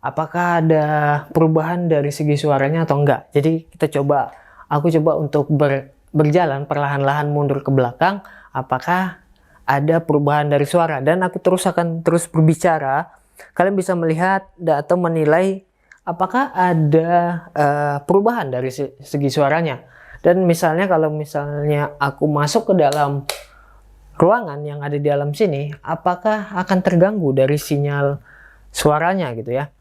apakah ada perubahan dari segi suaranya atau enggak. Jadi aku coba untuk berjalan perlahan-lahan mundur ke belakang, apakah ada perubahan dari suara, dan aku akan terus berbicara. Kalian bisa melihat atau menilai apakah ada perubahan dari segi suaranya. Dan misalnya kalau misalnya aku masuk ke dalam ruangan yang ada di dalam sini, apakah akan terganggu dari sinyal suaranya gitu ya.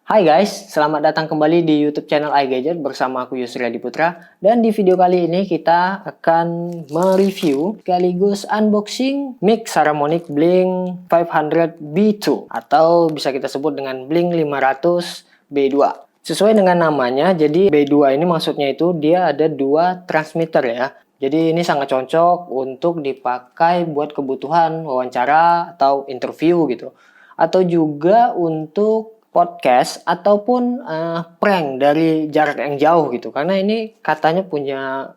Hai guys, selamat datang kembali di YouTube channel iGadget bersama aku Yusri Adi Putra. Dan di video kali ini kita akan mereview sekaligus unboxing mic Saramonic Blink 500 B2 atau bisa kita sebut dengan Blink 500 B2. Sesuai dengan namanya, jadi B2 ini maksudnya itu dia ada dua transmitter ya. Jadi ini sangat cocok untuk dipakai buat kebutuhan wawancara atau interview gitu. Atau juga untuk podcast ataupun prank dari jarak yang jauh gitu. Karena ini katanya punya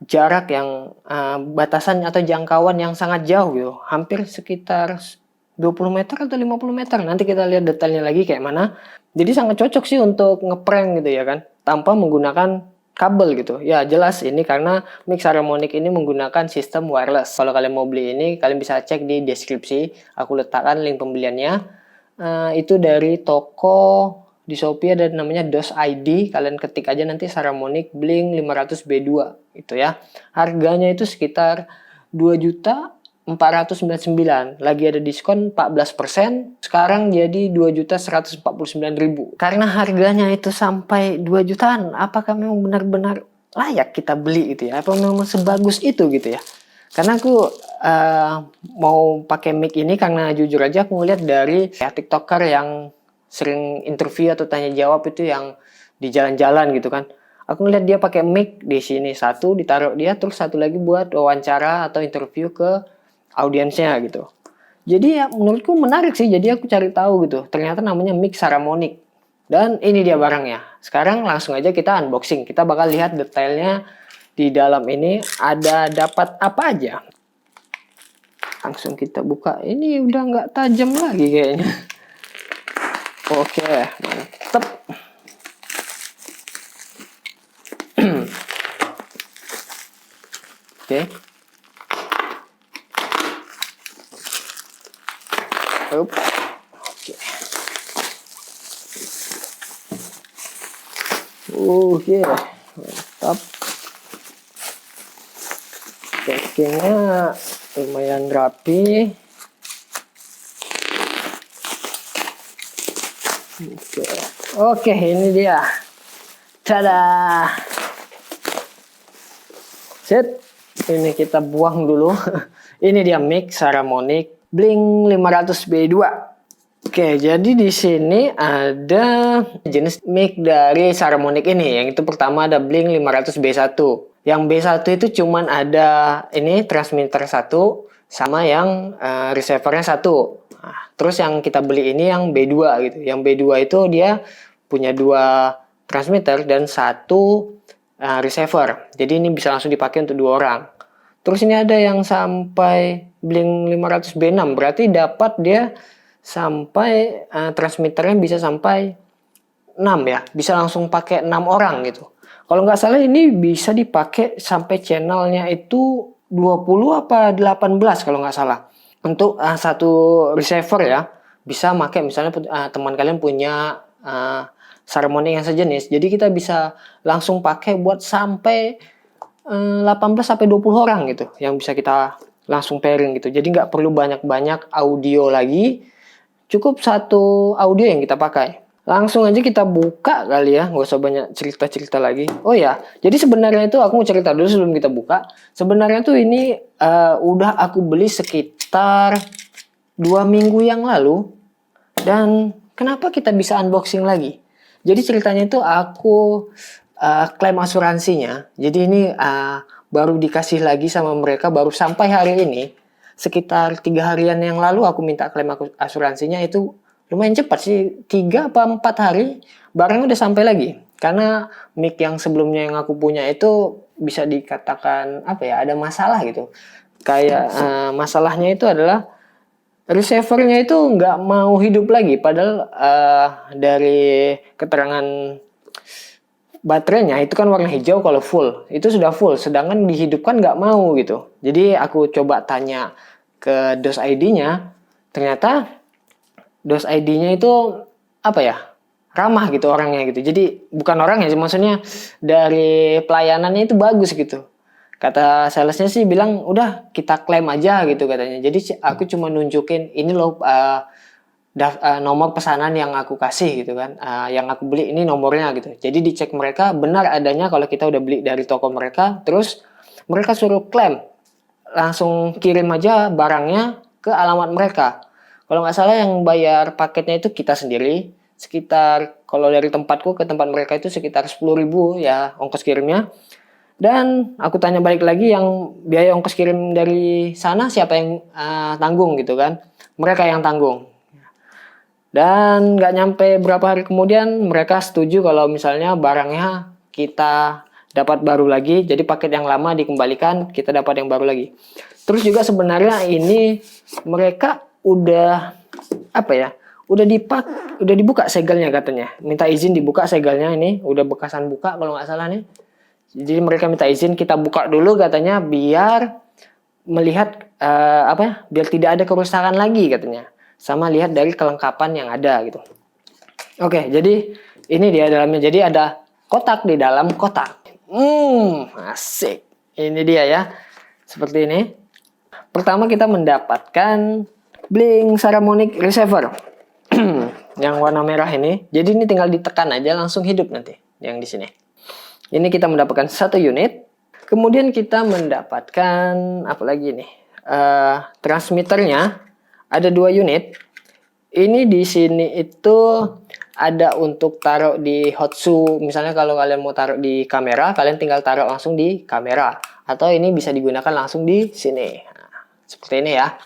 jarak yang batasan atau jangkauan yang sangat jauh gitu. Hampir sekitar 20 meter atau 50 meter. Nanti kita lihat detailnya lagi kayak mana. Jadi sangat cocok sih untuk ngeprank gitu ya kan. Tanpa menggunakan kabel gitu. Ya jelas ini karena mic Saramonic ini menggunakan sistem wireless. Kalau kalian mau beli ini, kalian bisa cek di deskripsi. Aku letakkan link pembeliannya. Itu dari toko di Shopee ada namanya DOS ID. Kalian ketik aja nanti Saramonic Blink 500 B2 itu ya. Harganya itu sekitar 2.499.000. Lagi ada diskon 14%. Sekarang jadi 2.149.000. Karena harganya itu sampai 2 jutaan, apakah memang benar-benar layak kita beli gitu ya? Apa memang sebagus itu gitu ya? Karena aku mau pakai mic ini karena jujur aja aku ngeliat dari TikToker yang sering interview atau tanya jawab itu yang di jalan-jalan gitu kan. Aku ngeliat dia pakai mic di sini satu ditaruh dia, terus satu lagi buat wawancara atau interview ke audiensnya gitu. Jadi ya menurutku menarik sih. Jadi aku cari tahu gitu. Ternyata namanya mic Saramonic. Dan ini dia barangnya. Sekarang langsung aja kita unboxing. Kita bakal lihat detailnya. Di dalam ini ada dapat apa aja. Langsung kita buka. Ini udah nggak tajam lagi kayaknya. Oke, mantep. Oke. Oke. Oke, mantap. Packingnya lumayan rapi. Oke, ini dia. Tada. Set. Ini kita buang dulu. Ini dia mic Saramonic Blink 500 B2. Oke, jadi di sini ada jenis mic dari Saramonic ini. Yang itu pertama ada Blink 500 B1. Yang B1 itu cuman ada ini transmitter 1 sama yang receivernya 1. Nah, terus yang kita beli ini yang B2 gitu. Yang B2 itu dia punya 2 transmitter dan 1 receiver. Jadi ini bisa langsung dipakai untuk 2 orang. Terus ini ada yang sampai Blink 500 B6. Berarti dapat dia sampai transmitternya bisa sampai 6 ya. Bisa langsung pakai 6 orang gitu. Kalau nggak salah ini bisa dipakai sampai channelnya itu 20 apa 18 kalau nggak salah. Untuk satu receiver ya. Bisa pakai misalnya teman kalian punya Saramonic yang sejenis. Jadi kita bisa langsung pakai buat sampai 18 sampai 20 orang gitu. Yang bisa kita langsung pairing gitu. Jadi nggak perlu banyak-banyak audio lagi. Cukup satu audio yang kita pakai. Langsung aja kita buka kali ya, nggak usah banyak cerita-cerita lagi. Oh ya, jadi sebenarnya itu aku mau cerita dulu sebelum kita buka. Sebenarnya tuh ini udah aku beli sekitar 2 minggu yang lalu. Dan kenapa kita bisa unboxing lagi? Jadi ceritanya itu aku klaim asuransinya. Jadi ini baru dikasih lagi sama mereka, baru sampai hari ini. Sekitar 3 harian yang lalu aku minta klaim asuransinya itu lumayan cepat sih, 3 apa 4 hari barangnya udah sampai lagi. Karena mic yang sebelumnya yang aku punya itu bisa dikatakan ada masalah gitu. Kayak masalahnya itu adalah receivernya itu nggak mau hidup lagi, padahal dari keterangan baterainya itu kan warna hijau kalau full, itu sudah full, sedangkan dihidupkan nggak mau gitu. Jadi aku coba tanya ke DOS ID-nya, ternyata DOS ID-nya itu apa ya, ramah gitu orangnya gitu. Jadi bukan orangnya, maksudnya dari pelayanannya itu bagus gitu. Kata salesnya sih bilang udah kita klaim aja gitu katanya. Jadi aku cuma nunjukin ini loh nomor pesanan yang aku kasih gitu kan, yang aku beli ini nomornya gitu. Jadi dicek mereka benar adanya kalau kita udah beli dari toko mereka, terus mereka suruh klaim, langsung kirim aja barangnya ke alamat mereka. Kalau nggak salah yang bayar paketnya itu kita sendiri, sekitar kalau dari tempatku ke tempat mereka itu sekitar 10.000 ya ongkos kirimnya. Dan aku tanya balik lagi, yang biaya ongkos kirim dari sana siapa yang tanggung gitu kan? Mereka yang tanggung. Dan nggak nyampe berapa hari kemudian mereka setuju kalau misalnya barangnya kita dapat baru lagi. Jadi paket yang lama dikembalikan, kita dapat yang baru lagi. Terus juga sebenarnya ini mereka udah apa ya? Udah dibuka segelnya katanya. Minta izin dibuka segelnya, ini udah bekasan buka kalau nggak salah nih. Jadi mereka minta izin kita buka dulu katanya biar melihat biar tidak ada kerusakan lagi katanya. Sama lihat dari kelengkapan yang ada gitu. Oke, jadi ini dia dalamnya. Jadi ada kotak di dalam kotak. Asik. Ini dia ya. Seperti ini. Pertama kita mendapatkan Blink Saramonic Receiver. Yang warna merah ini. Jadi ini tinggal ditekan aja langsung hidup nanti yang di sini. Ini kita mendapatkan 1 unit. Kemudian kita mendapatkan apa lagi nih? Transmitternya ada 2 unit. Ini di sini itu ada untuk taruh di hotsu. Misalnya kalau kalian mau taruh di kamera, kalian tinggal taruh langsung di kamera. Atau ini bisa digunakan langsung di sini. Nah, seperti ini ya.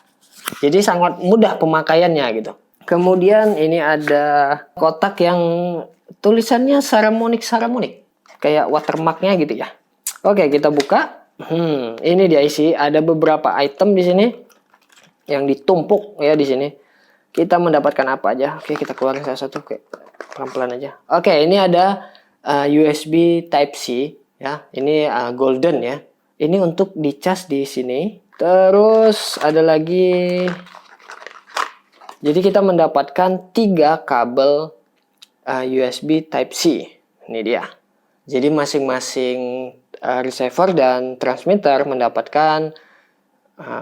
Jadi sangat mudah pemakaiannya gitu. Kemudian ini ada kotak yang tulisannya Saramonic. Kayak watermarknya gitu ya. Oke, kita buka. Ini dia isi. Ada beberapa item di sini yang ditumpuk ya di sini. Kita mendapatkan apa aja? Oke, kita keluarin satu-satu. Oke, pelan-pelan aja. Oke, ini ada USB Type C ya. Ini golden ya. Ini untuk dicas di sini. Terus ada lagi. Jadi kita mendapatkan 3 kabel USB Type C. Ini dia. Jadi masing-masing receiver dan transmitter mendapatkan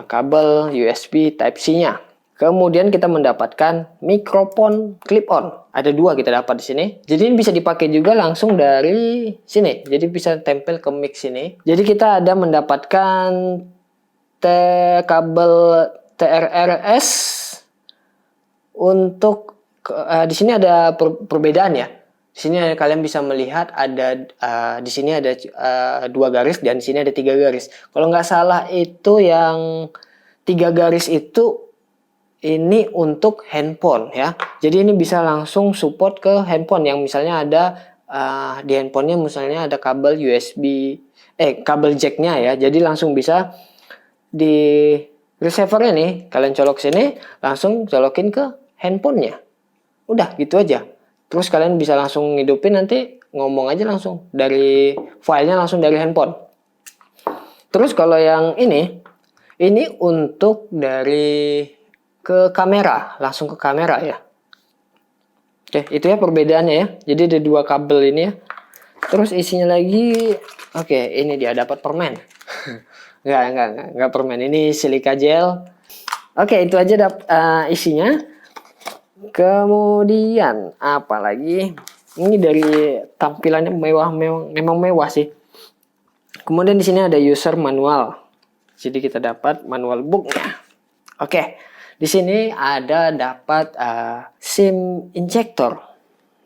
kabel USB Type-C-nya. Kemudian kita mendapatkan mikrofon clip-on. Ada 2 kita dapat di sini. Jadi ini bisa dipakai juga langsung dari sini. Jadi bisa tempel ke mic sini. Jadi kita ada mendapatkan kabel TRRS untuk di sini ada perbedaan ya. Di sini kalian bisa melihat ada di sini ada 2 garis dan di sini ada 3 garis. Kalau nggak salah itu yang 3 garis itu ini untuk handphone ya. Jadi ini bisa langsung support ke handphone yang misalnya ada di handphonenya misalnya ada kabel USB kabel jacknya ya. Jadi langsung bisa di receivernya nih kalian colok sini langsung colokin ke handphonenya. Udah gitu aja. Terus kalian bisa langsung ngidupin nanti ngomong aja langsung dari filenya langsung dari handphone. Terus kalau yang ini untuk dari ke kamera, langsung ke kamera ya. Oke, itu ya perbedaannya ya. Jadi ada 2 kabel ini ya. Terus isinya lagi, oke, ini dia dapat permen. Enggak permen, ini silika gel. Oke, itu aja isinya. Kemudian apa lagi? Ini dari tampilannya memang mewah sih. Kemudian di sini ada user manual. Jadi kita dapat manual booknya. Oke, di sini ada dapat SIM injector.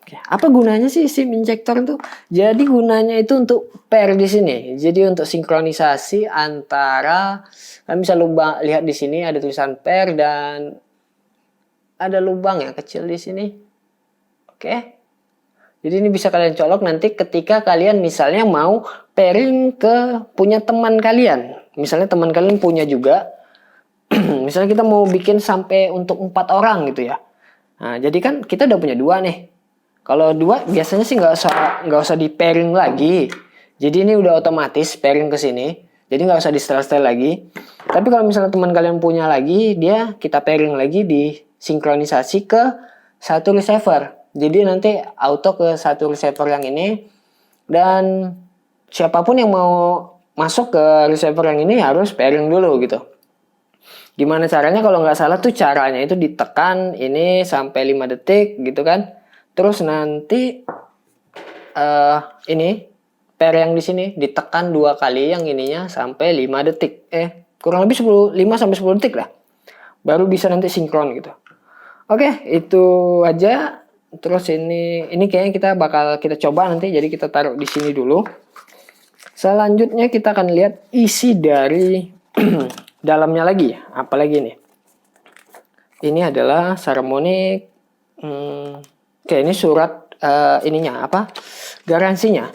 Oke, apa gunanya sih SIM injector itu? Jadi gunanya itu untuk pair di sini. Jadi untuk sinkronisasi antara, kalian bisa lihat di sini ada tulisan pair dan ada lubang ya kecil di sini. Oke. Jadi ini bisa kalian colok nanti ketika kalian misalnya mau pairing ke punya teman kalian. Misalnya teman kalian punya juga Misalnya kita mau bikin sampai untuk 4 orang gitu ya. Nah, jadi kan kita udah punya 2 nih. Kalau 2 biasanya sih nggak usah di pairing lagi. Jadi ini udah otomatis pairing ke sini. Jadi nggak usah di setel-setel lagi. Tapi kalau misalnya teman kalian punya lagi, dia kita pairing lagi di sinkronisasi ke satu receiver. Jadi nanti auto ke satu receiver yang ini, dan siapapun yang mau masuk ke receiver yang ini harus pairing dulu gitu. Gimana caranya? Kalau nggak salah tuh caranya itu ditekan ini sampai 5 detik gitu kan. Terus nanti ini pair yang di sini ditekan 2 kali yang ininya sampai 5 detik. Kurang lebih 5 sampai 10 detik lah. Baru bisa nanti sinkron gitu. Oke, itu aja. Terus ini kayaknya kita coba nanti, jadi kita taruh di sini dulu. Selanjutnya kita akan lihat isi dari dalamnya lagi. Apalagi nih? Ini adalah Saramonic. Oke, ini surat ininya apa? Garansinya.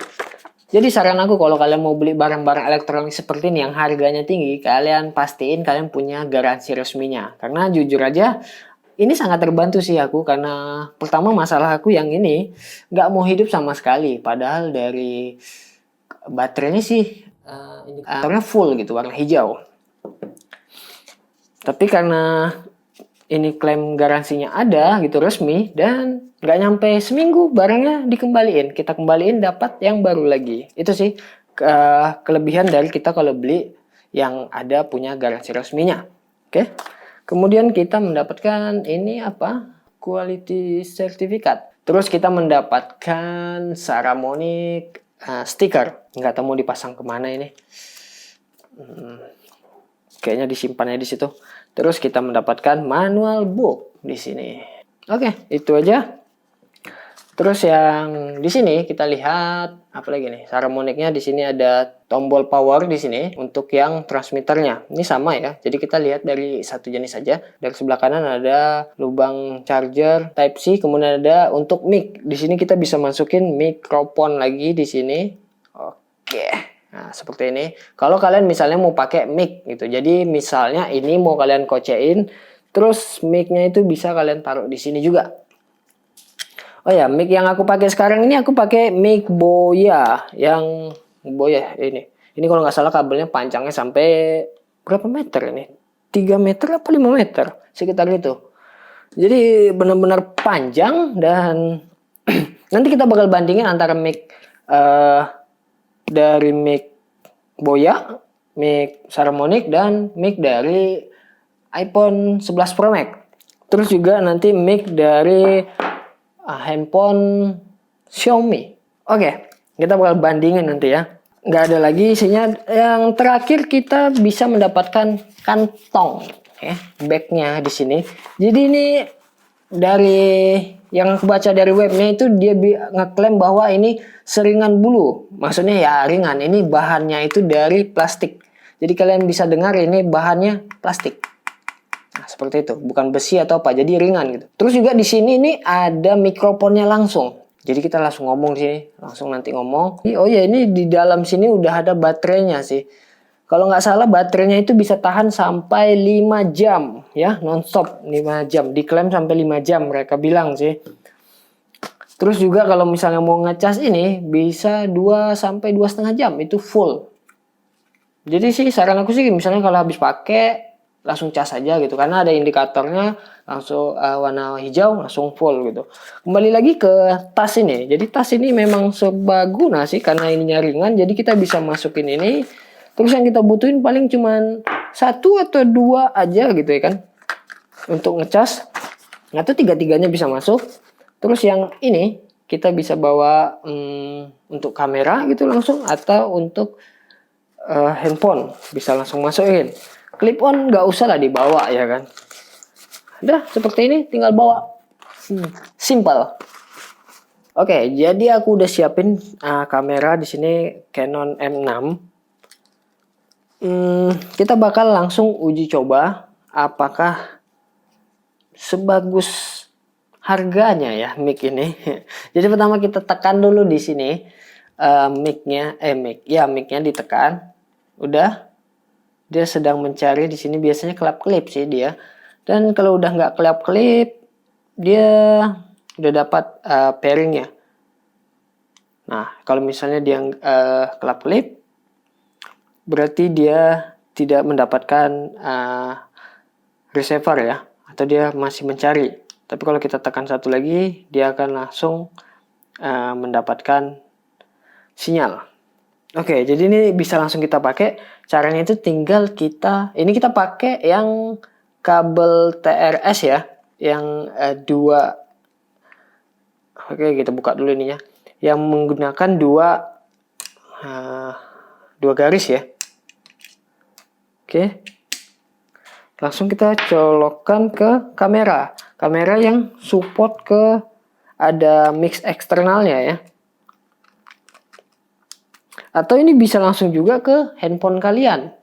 Jadi saran aku kalau kalian mau beli barang-barang elektronik seperti ini yang harganya tinggi, kalian pastiin kalian punya garansi resminya. Karena jujur aja, ini sangat terbantu sih aku, karena pertama masalah aku yang ini nggak mau hidup sama sekali. Padahal dari baterainya sih indikatornya full gitu, warna hijau. Tapi karena ini klaim garansinya ada gitu resmi, dan nggak nyampe seminggu barangnya dikembaliin. Kita kembaliin dapat yang baru lagi. Itu sih kelebihan dari kita kalau beli yang ada punya garansi resminya. Oke. Kemudian kita mendapatkan ini apa? Quality certificate. Terus kita mendapatkan Saramonic stiker. Nggak tahu mau dipasang kemana ini. Kayaknya disimpannya di situ. Terus kita mendapatkan manual book di sini. Oke, itu aja. Terus yang di sini kita lihat apa lagi nih? Saramonic-nya di sini ada tombol power di sini untuk yang transmitternya. Ini sama ya. Jadi kita lihat dari satu jenis saja. Dari sebelah kanan ada lubang charger Type C, kemudian ada untuk mic. Di sini kita bisa masukin mikrofon lagi di sini. Oke. Nah, seperti ini. Kalau kalian misalnya mau pakai mic gitu. Jadi misalnya ini mau kalian kocein, terus mic-nya itu bisa kalian taruh di sini juga. Oh ya, mic yang aku pakai sekarang ini aku pakai mic Boya yang Boya ini. Ini kalau nggak salah kabelnya panjangnya sampai berapa meter ini? 3 meter apa 5 meter? Sekitar itu. Jadi benar-benar panjang, dan nanti kita bakal bandingin antara mic dari mic Boya, mic Saramonic, dan mic dari iPhone 11 Pro Max. Terus juga nanti mic dari handphone Xiaomi. Oke, kita bakal bandingin nanti ya. Nggak ada lagi isinya. Yang terakhir kita bisa mendapatkan kantong ya, bagnya di sini. Jadi ini dari yang aku baca dari webnya itu dia ngeklaim bahwa ini seringan bulu. Maksudnya ya ringan. Ini bahannya itu dari plastik. Jadi kalian bisa dengar ini bahannya plastik. Nah, seperti itu, bukan besi atau apa, jadi ringan gitu. Terus juga di sini nih ada mikrofonnya langsung. Jadi kita langsung ngomong di sini, langsung nanti ngomong. Oh ya, ini di dalam sini udah ada baterainya sih. Kalau nggak salah baterainya itu bisa tahan sampai 5 jam ya, nonstop 5 jam. Diklaim sampai 5 jam mereka bilang sih. Terus juga kalau misalnya mau ngecas ini bisa 2 sampai 2,5 jam itu full. Jadi sih saran aku sih misalnya kalau habis pakai langsung cas aja gitu, karena ada indikatornya langsung warna hijau langsung full gitu. Kembali lagi ke tas ini. Jadi tas ini memang serbaguna sih karena ininya ringan, jadi kita bisa masukin ini. Terus yang kita butuhin paling cuman 1 atau 2 aja gitu ya kan untuk ngecas. Atau 3-tiganya bisa masuk. Terus yang ini kita bisa bawa untuk kamera gitu langsung, atau untuk handphone bisa langsung masukin. Clip on nggak usah lah dibawa ya kan. Udah seperti ini tinggal bawa. Simple. Oke, jadi aku udah siapin kamera di sini Canon M6. Kita bakal langsung uji coba apakah sebagus harganya ya mic ini. Jadi pertama kita tekan dulu di sini mic-nya ditekan. Udah. Dia sedang mencari di sini biasanya kelap-kelip sih dia. Dan kalau udah nggak kelap-kelip, dia udah dapat pairing ya. Nah, kalau misalnya dia kelap-kelip, berarti dia tidak mendapatkan receiver ya, atau dia masih mencari. Tapi kalau kita tekan satu lagi, dia akan langsung mendapatkan sinyal. Oke, jadi ini bisa langsung kita pakai. Caranya itu tinggal ini kita pakai yang kabel TRS ya, yang dua. Oke, kita buka dulu ininya. Yang menggunakan dua garis ya. Oke. Langsung kita colokkan ke kamera. Kamera yang support ke ada mix eksternalnya ya. Atau ini bisa langsung juga ke handphone kalian.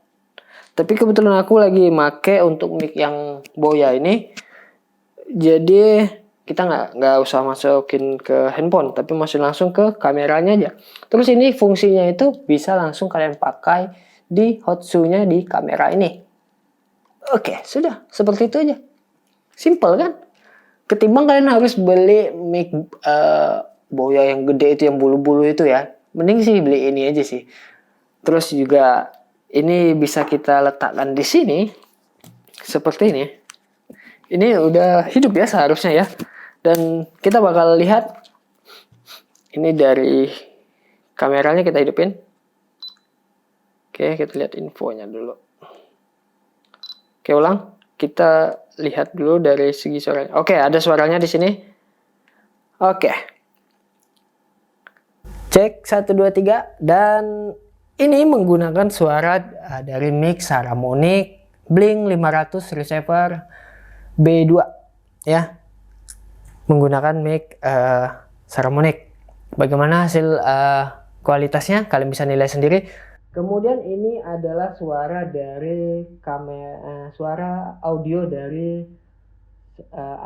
Tapi kebetulan aku lagi make untuk mic yang Boya ini. Jadi kita nggak usah masukin ke handphone, tapi masuk langsung ke kameranya aja. Terus ini fungsinya itu bisa langsung kalian pakai di Hotsu-nya di kamera ini. Oke, sudah seperti itu aja. Simple kan? Ketimbang kalian harus beli mic Boya yang gede itu, yang bulu-bulu itu ya. Mending sih beli ini aja sih. Terus juga ini bisa kita letakkan di sini seperti ini. Ini udah hidup ya seharusnya ya. Dan kita bakal lihat ini dari kameranya, kita hidupin. Oke, kita lihat infonya dulu. Oke, ulang. Kita lihat dulu dari segi suaranya. Oke, ada suaranya di sini. Oke. Cek 1 2 3, dan ini menggunakan suara dari mic Saramonic Blink 500 receiver B2 ya. Menggunakan mic Saramonic. Bagaimana hasil kualitasnya kalian bisa nilai sendiri. Kemudian ini adalah suara dari suara audio dari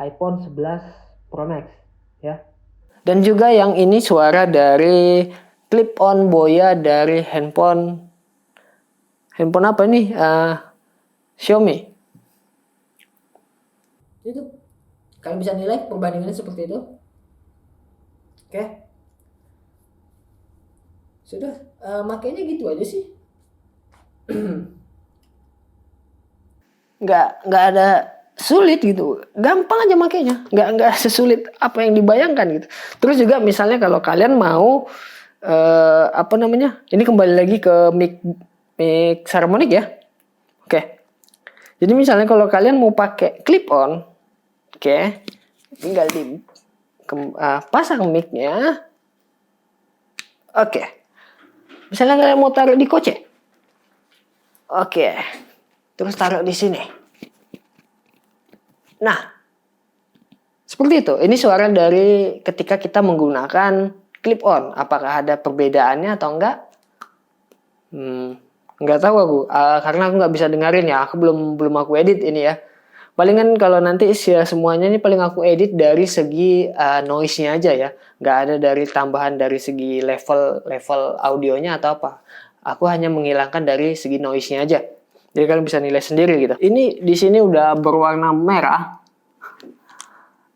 iPhone 11 Pro Max ya. Dan juga yang ini suara dari clip-on Boya dari handphone apa nih? Xiaomi. Itu kalian bisa nilai perbandingannya seperti itu. Oke. Sudah, makanya gitu aja sih. nggak ada sulit gitu, gampang aja makanya, nggak sesulit apa yang dibayangkan gitu. Terus juga misalnya kalau kalian mau ini kembali lagi ke mic Saramonic ya. Oke. Jadi misalnya kalau kalian mau pakai clip on, oke, tinggal pasang mic-nya. Oke. Misalnya kalian mau taruh di kocek. Oke. Terus taruh di sini. Nah, seperti itu. Ini suara dari ketika kita menggunakan clip on. Apakah ada perbedaannya atau enggak? Nggak tahu aku. Karena aku nggak bisa dengerin ya. Aku belum aku edit ini ya. Palingan kalau nanti semuanya ini paling aku edit dari segi noise-nya aja ya. Nggak ada dari tambahan dari segi level audionya atau apa. Aku hanya menghilangkan dari segi noise-nya aja. Jadi kalian bisa nilai sendiri gitu. Ini di sini udah berwarna merah.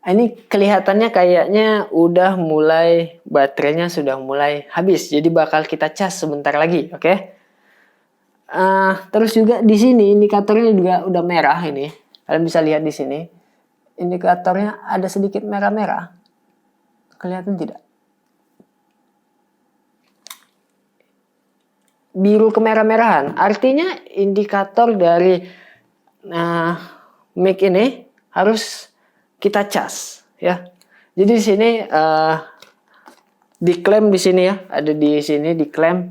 Ini kelihatannya kayaknya udah mulai, baterainya sudah mulai habis. Jadi bakal kita cas sebentar lagi, oke? Terus juga di sini indikatornya juga udah merah ini. Kalian bisa lihat di sini. Indikatornya ada sedikit merah-merah. Kelihatan tidak? Biru kemerah-merahan, artinya indikator dari mic ini harus kita cas ya. Jadi di sini diklaim di sini ya, ada di sini diklaim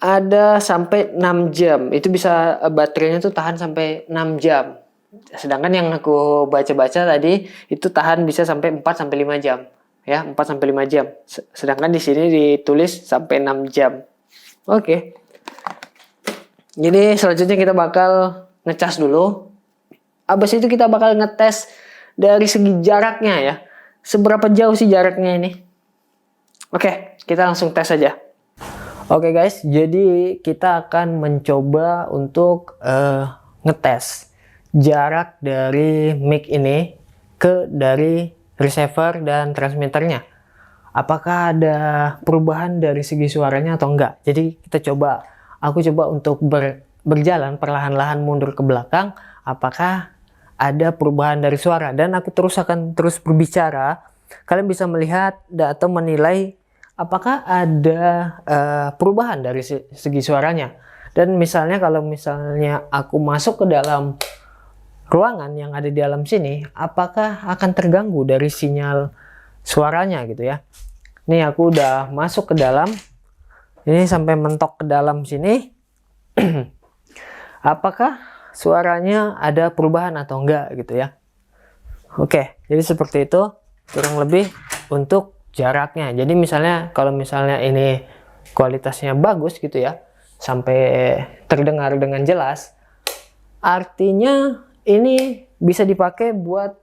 ada sampai 6 jam. Itu bisa baterainya tuh tahan sampai 6 jam. Sedangkan yang aku baca-baca tadi itu tahan bisa sampai 4 sampai 5 jam. Ya, 4 sampai 5 jam. Sedangkan di sini ditulis sampai 6 jam. Oke. Jadi selanjutnya kita bakal ngecas dulu. Abis itu kita bakal ngetes dari segi jaraknya ya. Seberapa jauh sih jaraknya ini? Oke, kita langsung tes aja. Oke guys, jadi kita akan mencoba untuk ngetes jarak dari mic ini ke dari receiver dan transmitternya. Apakah ada perubahan dari segi suaranya atau enggak? Jadi aku coba untuk berjalan perlahan-lahan mundur ke belakang. Apakah ada perubahan dari suara? Dan aku akan terus berbicara. Kalian bisa melihat atau menilai apakah ada perubahan dari segi suaranya. Dan misalnya kalau misalnya aku masuk ke dalam ruangan yang ada di dalam sini, apakah akan terganggu dari sinyal suaranya gitu ya. Nih aku udah masuk ke dalam, ini sampai mentok ke dalam sini. Apakah suaranya ada perubahan atau enggak gitu ya. Oke, jadi seperti itu kurang lebih untuk jaraknya. Jadi misalnya kalau misalnya ini kualitasnya bagus gitu ya, sampai terdengar dengan jelas, artinya ini bisa dipakai buat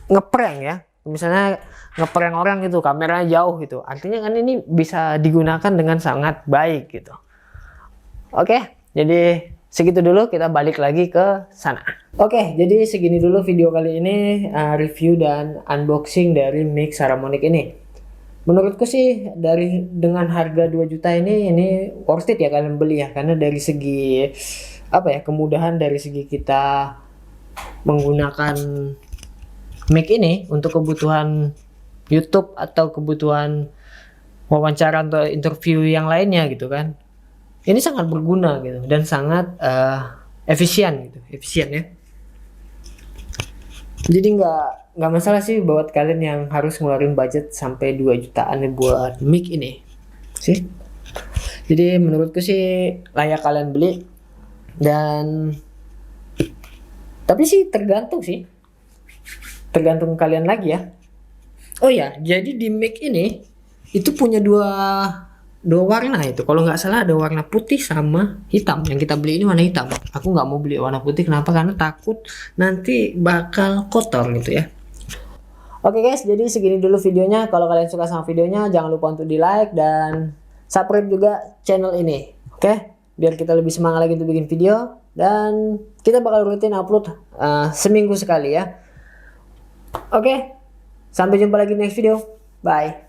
ngeprank ya. Misalnya ngeprank orang gitu, kameranya jauh gitu, artinya kan ini bisa digunakan dengan sangat baik gitu. Oke, jadi segitu dulu, kita balik lagi ke sana. Oke, jadi segini dulu video kali ini, review dan unboxing dari mic Saramonic ini. Menurutku sih dengan harga 2 juta ini worth it ya kalian beli ya, karena dari segi apa ya, kemudahan dari segi kita menggunakan mic ini untuk kebutuhan YouTube atau kebutuhan wawancara atau interview yang lainnya gitu kan. Ini sangat berguna gitu dan sangat efisien ya. Jadi nggak masalah sih buat kalian yang harus ngeluarin budget sampai 2 jutaan buat mic ini sih. Jadi menurutku sih layak kalian beli, dan tapi sih tergantung kalian lagi ya. Oh ya, jadi di mic ini itu punya dua warna itu. Kalau nggak salah ada warna putih sama hitam. Yang kita beli ini warna hitam. Aku nggak mau beli warna putih. Kenapa? Karena takut nanti bakal kotor gitu ya. Oke guys, jadi segini dulu videonya. Kalau kalian suka sama videonya, jangan lupa untuk di like dan subscribe juga channel ini. Oke, biar kita lebih semangat lagi untuk bikin video. Dan kita bakal rutin upload seminggu sekali ya. Oke, sampai jumpa lagi di next video. Bye.